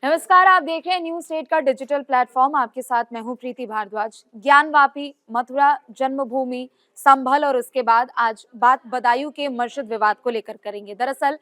नमस्कार, आप देख रहे हैं न्यूज स्टेट का डिजिटल प्लेटफॉर्म। आपके साथ मैं हूं प्रीति भारद्वाज। ज्ञानवापी, मथुरा जन्मभूमि, संभल और उसके बाद आज बात बदायूं के मस्जिद विवाद को लेकर करेंगे। दरअसल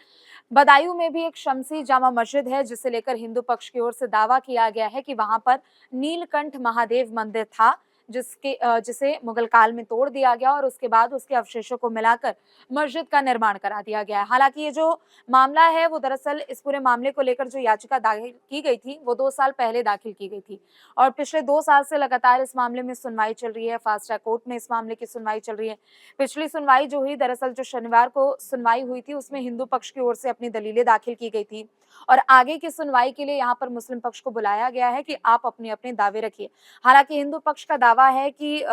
बदायूं में भी एक शमसी जामा मस्जिद है, जिसे लेकर हिंदू पक्ष की ओर से दावा किया गया है कि वहां पर नीलकंठ महादेव मंदिर था, जिसे मुगल काल में तोड़ दिया गया और उसके बाद उसके अवशेषों को मिलाकर मस्जिद का निर्माण करा दिया गया है। हालांकि ये जो मामला है वो दरअसल इस पूरे मामले को लेकर जो याचिका दाखिल की गई थी वो 2 साल पहले दाखिल की गई थी और पिछले 2 साल से लगातार इस मामले में सुनवाई चल रही है। फास्ट ट्रैक कोर्ट में इस मामले की सुनवाई चल रही है। पिछली सुनवाई जो हुई, दरअसल जो शनिवार को सुनवाई हुई थी, उसमें हिंदू पक्ष की ओर से अपनी दलीलें दाखिल की गई थी और आगे की सुनवाई के लिए यहाँ पर मुस्लिम पक्ष को बुलाया गया है कि आप अपने अपने दावे रखिए। हालांकि हिंदू पक्ष का दावा है कि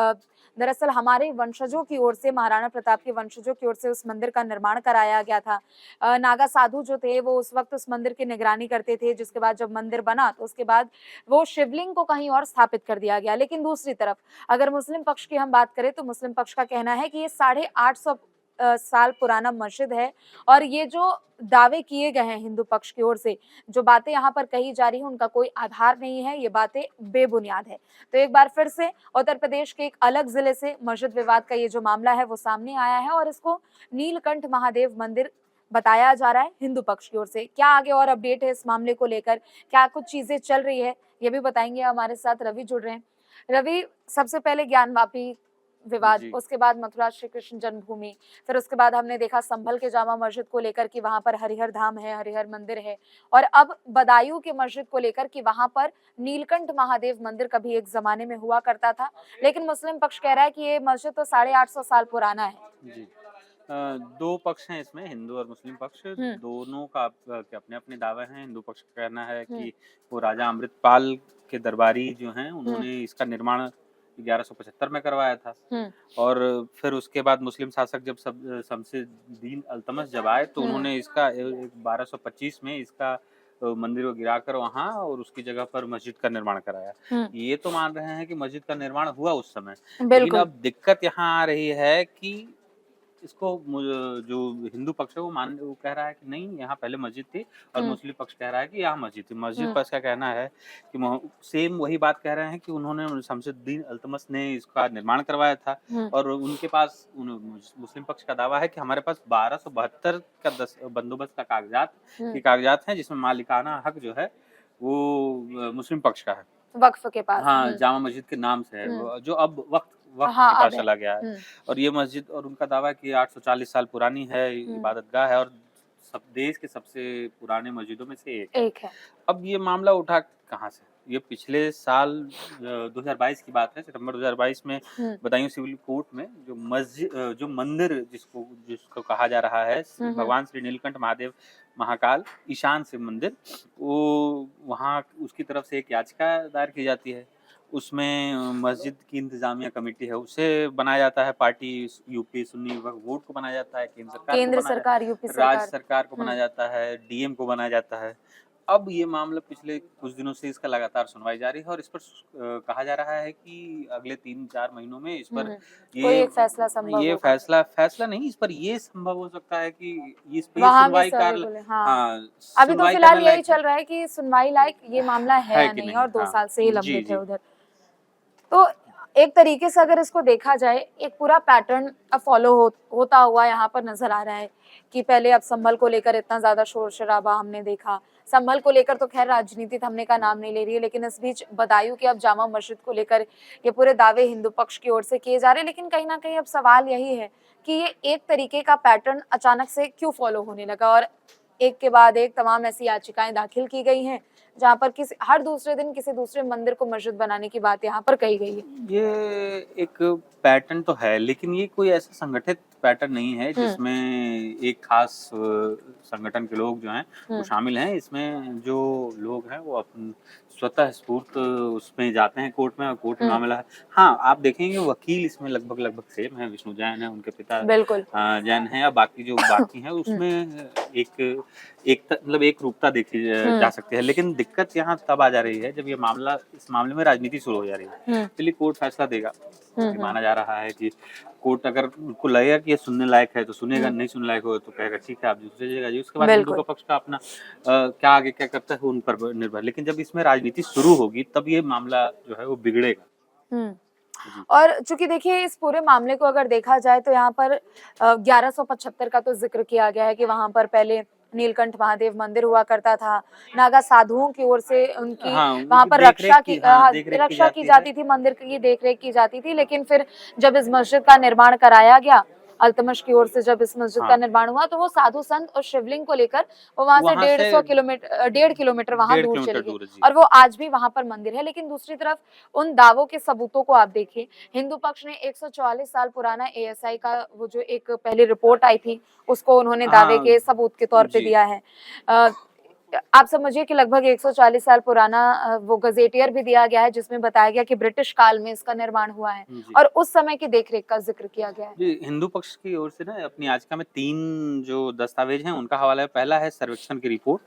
दरअसल हमारे वंशजों की ओर से, महाराणा प्रताप के वंशजों की ओर से उस मंदिर का निर्माण कराया गया था। नागा साधु जो थे वो उस वक्त उस मंदिर की निगरानी करते थे, जिसके बाद जब मंदिर बना तो उसके बाद वो शिवलिंग को कहीं और स्थापित कर दिया गया। लेकिन दूसरी तरफ अगर मुस्लिम पक्ष की हम बात करें तो मुस्लिम पक्ष का कहना है कि ये 850 साल पुराना मस्जिद है और ये जो दावे किए गए हैं हिंदू पक्ष की ओर से, जो बातें यहाँ पर कही जा रही हैं, उनका कोई आधार नहीं है, ये बातें बेबुनियाद है। तो एक बार फिर से उत्तर प्रदेश के एक अलग जिले से मस्जिद विवाद का ये जो मामला है वो सामने आया है और इसको नीलकंठ महादेव मंदिर बताया जा रहा है हिंदू पक्ष की ओर से। क्या आगे और अपडेट है इस मामले को लेकर, क्या कुछ चीजें चल रही है, ये भी बताएंगे। हमारे साथ रवि जुड़ रहे हैं। रवि, सबसे पहले ज्ञानवापी विवाद, जी। उसके बाद मथुरा श्री कृष्ण जन्मभूमि, फिर उसके बाद हमने देखा संभल के जामा मस्जिद को लेकर कि वहां पर हरिहर धाम है, हरिहर मंदिर है, और अब बदायूं के मस्जिद को लेकर कि वहां पर नीलकंठ महादेव मंदिर कभी एक जमाने में हुआ करता था, लेकिन मुस्लिम पक्ष कह रहा है कि ये मस्जिद तो 850 साल पुराना है। जी। 2 पक्ष हैं इसमें, हिंदू और मुस्लिम पक्ष, हम्म। दोनों का के अपने-अपने दावे हैं। हिंदू पक्ष का कहना है हम्म। कि वो राजा अमृतपाल के दरबारी जो हैं, हम्म। उन्होंने इसका निर्माण 1175 में करवाया था हम्म। और फिर उसके बाद मुस्लिम शासक जब शमसेद्दीन अल्तमश जब आए, तो हम्म। उन्होंने इसका 1225 में इसका मंदिर को गिराकर वहाँ और उसकी जगह पर मस्जिद का निर्माण कराया। हम्म। ये तो मान रहे हैं कि मस्जिद का निर्माण हुआ उस समय, लेकिन बिल्कुल। अब दिक्कत यहाँ आ रही है कि इसको जो हिंदू पक्ष है वो कह रहा है कि नहीं, यहाँ पहले मस्जिद थी, और हम्म। मुस्लिम पक्ष कह रहा है कि यहाँ मस्जिद थी। मस्जिद हम्म। पक्ष का कहना है कि सेम वही बात कह रहे हैं कि उन्होंने शमसुद्दीन अल्तमश ने इसका निर्माण करवाया था हम्म। और उनके पास मुस्लिम पक्ष का दावा है कि हमारे पास 1272 का बंदोबस्त का कागजात हैं, जिसमें मालिकाना हक जो है वो मुस्लिम पक्ष का है। वक्फ के पास। हाँ, जामा मस्जिद के नाम से है हम्म। वो, जो अब वक़्त वक़्त हाँ, के पास अब है। चला गया है। और ये मस्जिद, और उनका दावा है कि 840 साल पुरानी है, हम्म। इबादतगाह है और सब देश के सबसे पुराने मस्जिदों में से एक है। एक है। अब ये मामला उठा कहाँ से? ये पिछले साल 2022 की बात है, सितंबर 2022 में हम्म। बदायूं सिविल कोर्ट में जो मंदिर जिसको जिसको कहा जा रहा है हम्म। भगवान श्री नीलकंठ महादेव महाकाल ईशान शिव मंदिर, वो वहाँ उसकी तरफ से एक याचिका दायर की जाती है। उसमें मस्जिद की इंतजामिया कमेटी है, उसे बनाया जाता है, पार्टी यूपी सुन्नी वक्फ बोर्ड को बनाया जाता है, केंद्र सरकार, यूपी राज्य सरकार। सरकार को बनाया जाता है, डीएम को बनाया जाता है। अब ये मामला पिछले कुछ दिनों से इसका लगातार सुनवाई जारी है और इस पर कहा जा रहा है कि अगले 3-4 महीनों में इस पर कोई ये एक फैसला संभव ये होगा। फैसला नहीं, इस पर ये संभव हो सकता है कि इस पे ये वहां भी सुनवाई सभी कर बोले, हाँ। हाँ, अभी तो सुनवाई फिलहाल करने यही लायक चल रहा है कि सुनवाई लायक ये मामला है है या कि नहीं, नहीं। और 2 हाँ, साल से ही जी, लंबित है जी। उधर। तो एक तरीके से अगर इसको देखा जाए, एक पूरा पैटर्न अब फॉलो होता हुआ यहाँ पर नजर आ रहा है कि पहले अब संभल को लेकर इतना ज्यादा शोर शराबा हमने देखा। संभल को लेकर तो खैर राजनीति थमने का नाम नहीं ले रही है, लेकिन इस बीच बदायूं के अब जामा मस्जिद को लेकर ये पूरे दावे हिंदू पक्ष की ओर से किए जा रहे हैं। लेकिन कहीं ना कहीं अब सवाल यही है कि ये एक तरीके का पैटर्न अचानक से क्यों फॉलो होने लगा और एक के बाद एक तमाम ऐसी याचिकाएं दाखिल की गई हैं जहाँ पर हर दूसरे दिन किसी दूसरे मंदिर को मस्जिद बनाने की बात यहाँ पर कही गई है। ये एक पैटर्न तो है, लेकिन ये कोई ऐसा संगठित पैटर्न नहीं है जिसमें एक खास संगठन के लोग जो हैं वो शामिल हैं। इसमें जो लोग हैं वो अपन स्वतः स्फूर्त उसमें जाते हैं कोर्ट में, और कोर्ट में मामला है। हाँ, आप देखेंगे वकील इसमें लगभग सेम है, विष्णु जैन है, उनके पिता बिल्कुल। जैन हैं, या बाकी जो बाकी हैं उसमें मतलब एक रूपता देखी जा सकती है। लेकिन दिक्कत यहाँ तब आ जा रही है जब ये मामला, इस मामले में राजनीति शुरू हो जा रही है। चलिए कोर्ट फैसला देगा, ये माना जा रहा है कि कोर्ट अगर उनको लगेगा कि ये सुनने लायक है तो सुनेगा, नहीं सुनने लायक हो तो कहेगा ठीक है आप दूसरी जगह जाइए। उसके बाद हिंदू का पक्ष का अपना क्या आगे क्या करता है उन पर निर्भर। लेकिन जब इसमें राजनीति शुरू होगी तब ये मामला जो है वो बिगड़ेगा। जी। और चूंकि देखिए इस पूरे मामले को अगर देखा जाए तो यहाँ पर 1175 का तो जिक्र किया गया है कि वहां पर पहले नीलकंठ महादेव मंदिर हुआ करता था। नागा साधुओं की ओर से उनकी वहां पर रक्षा की जाती थी, मंदिर की देखरेख की जाती थी। लेकिन फिर जब इस मस्जिद का निर्माण कराया गया, अल्तमश की ओर से जब इस मस्जिद का निर्माण हुआ तो वो साधु संत और शिवलिंग को लेकर वो वहां से 1.5 किलोमीटर वहां दूर चले गए और वो आज भी वहां पर मंदिर है। लेकिन दूसरी तरफ उन दावों के सबूतों को आप देखिए, हिंदू पक्ष ने 144 साल पुराना एएसआई का वो जो एक पहली रिपोर्ट आई थी उसको उन्होंने दावे के सबूत के तौर पे दिया है। आप समझिए कि लगभग 140 साल पुराना वो गजेटियर भी दिया गया है जिसमें बताया गया कि ब्रिटिश काल में इसका निर्माण हुआ है और उस समय की देखरेख का जिक्र किया गया है। जी, हिंदू पक्ष की ओर से ना अपनी याचिका में 3 जो दस्तावेज हैं उनका हवाला है। पहला है सर्वेक्षण की रिपोर्ट,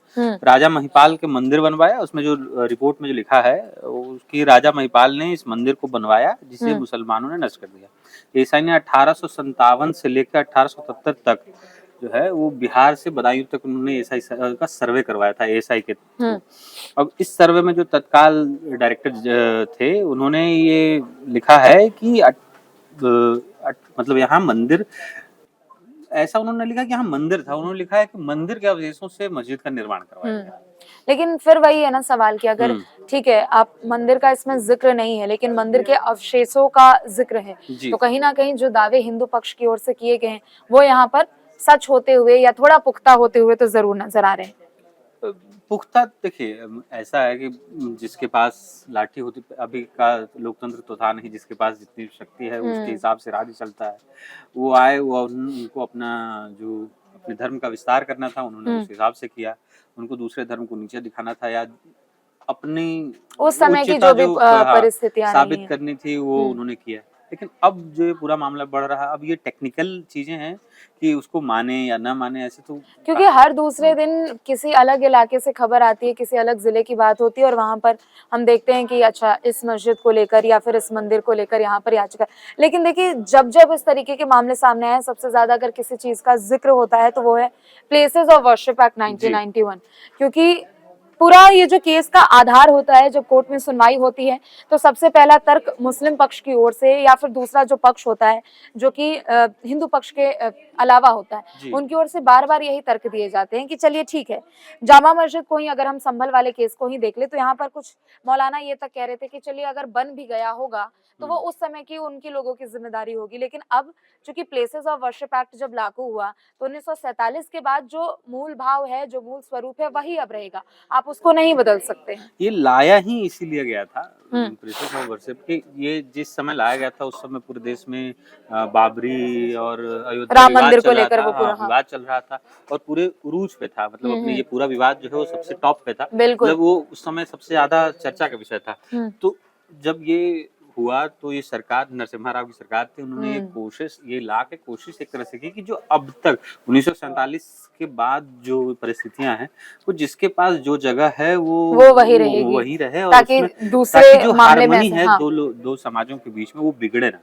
राजा महिपाल के मंदिर बनवाया। उसमें जो रिपोर्ट में जो लिखा है उसकी राजा महिपाल ने इस मंदिर को बनवाया जिसे मुसलमानों ने नष्ट कर दिया। ईसाई ने 1857 से लेकर 1877 तक जो है वो बिहार से बदायूं तक उन्होंने एएसआई का सर्वे करवाया था एएसआई के थ्रू। अब इस सर्वे में जो तत्काल डायरेक्टर थे उन्होंने ये लिखा है कि मतलब यहाँ मंदिर, ऐसा उन्होंने लिखा कि यहाँ मंदिर था, उन्होंने लिखा है कि मंदिर के अवशेषों से मस्जिद का निर्माण करवाया गया। लेकिन फिर वही है ना सवाल कि अगर ठीक है आप मंदिर का इसमें जिक्र नहीं है लेकिन मंदिर के अवशेषों का जिक्र है तो कहीं ना कहीं जो दावे हिंदू पक्ष की ओर से किए गए हैं वो यहाँ पर सच होते हुए या थोड़ा पुख्ता होते हुए तो जरूर नजर आ रहे हैं। पुख्ता देखिए ऐसा है कि जिसके पास लाठी होती, अभी का लोकतंत्र तो था नहीं, जिसके पास जितनी शक्ति है उसके हिसाब से राज्य चलता है। वो आए, वो उनको अपना जो अपने धर्म का विस्तार करना था उन्होंने उस हिसाब से किया। उनको दूसरे धर्म को नीचे दिखाना था या अपनी उस समय की जो भी परिस्थितियां साबित करनी थी वो उन्होंने किया। लेकिन अब जो ये पूरा मामला बढ़ रहा है, अब ये टेक्निकल चीजें हैं कि उसको माने या ना माने, ऐसे तो क्योंकि हर दूसरे दिन किसी अलग इलाके से खबर आती है, किसी अलग जिले की बात होती है और वहां पर हम देखते हैं कि अच्छा इस मस्जिद को लेकर या फिर इस मंदिर को लेकर यहाँ पर याचिका। लेकिन देखिए जब जब इस तरीके के मामले सामने आए, सबसे ज्यादा अगर किसी चीज का जिक्र होता है तो वो है प्लेसेस ऑफ वर्शिप एक्ट 1991, क्योंकि पूरा ये जो केस का आधार होता है जब कोर्ट में सुनवाई होती है तो सबसे पहला तर्क मुस्लिम पक्ष की ओर से या फिर दूसरा जो पक्ष होता है जो कि हिंदू पक्ष के अलावा होता है उनकी ओर से बार बार यही तर्क दिए जाते हैं कि चलिए ठीक है, जामा मस्जिद को ही अगर हम संभल वाले केस को ही देख ले तो यहाँ पर कुछ मौलाना ये तक कह रहे थे कि चलिए अगर बन भी गया होगा तो वो उस समय की उनकी लोगों की जिम्मेदारी होगी। लेकिन अब चूंकि प्लेसेस ऑफ वर्शिप एक्ट जब लागू हुआ तो 1947 के बाद जो मूल भाव है, जो मूल स्वरूप है वही अब रहेगा, आप उसको नहीं बदल सकते। ये लाया ही इसीलिए गया था प्लेसेस ऑफ वर्शिप के, ये जिस समय लाया गया था उस समय पूरे देश में बाबरी और अयोध्या राम मंदिर को लेकर वो पूरा विवाद चल रहा था और पूरे उरूज पे था। मतलब अपने ये पूरा विवाद जो है वो सबसे टॉप पे था, मतलब वो उस समय सबसे ज्यादा चर्चा का विषय था। तो जब ये हुआ तो ये सरकार, नरसिम्हा राव की सरकार थी, उन्होंने ये कोशिश एक तरह से की कि जो अब तक 1947 के बाद जो परिस्थितियां हैं वो जिसके पास जो जगह है वो वही रहे और ताकि दूसरे जो हार्मनी है दो समाजों के बीच में वो बिगड़े ना।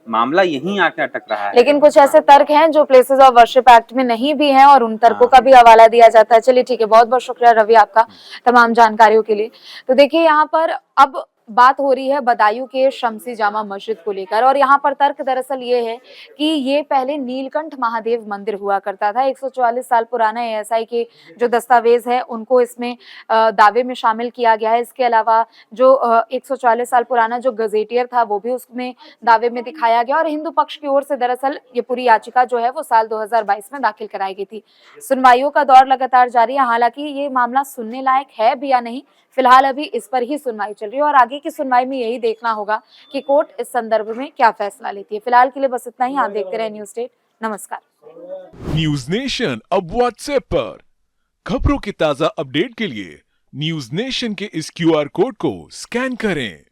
मामला यहीं आके अटक रहा है। लेकिन कुछ ऐसे तर्क हैं जो प्लेसेस ऑफ वर्शिप एक्ट में नहीं भी हैं और उन तर्कों का भी हवाला दिया जाता है। चलिए ठीक है, बहुत बहुत शुक्रिया रवि आपका तमाम जानकारियों के लिए। तो देखिए यहाँ पर अब बात हो रही है बदायूं के शमसी जामा मस्जिद को लेकर और यहाँ पर तर्क दरअसल ये है कि ये पहले नीलकंठ महादेव मंदिर हुआ करता था। 144 साल पुराना एएसआई के जो दस्तावेज है उनको इसमें दावे में शामिल किया गया है। इसके अलावा जो 144 साल पुराना जो गजेटियर था वो भी उसमें दावे में दिखाया गया और हिंदू पक्ष की ओर से दरअसल ये पूरी याचिका जो है वो साल 2022 में दाखिल कराई गई थी। सुनवाइयों का दौर लगातार जारी है, हालांकि ये मामला सुनने लायक है भी या नहीं, फिलहाल अभी इस पर ही सुनवाई चल रही है और आगे की सुनवाई में यही देखना होगा कि कोर्ट इस संदर्भ में क्या फैसला लेती है। फिलहाल के लिए बस इतना ही। आप देखते रहे न्यूज स्टेट। नमस्कार। न्यूज नेशन अब व्हाट्सएप पर खबरों की ताजा अपडेट के लिए न्यूज नेशन के इस QR कोड को स्कैन करें।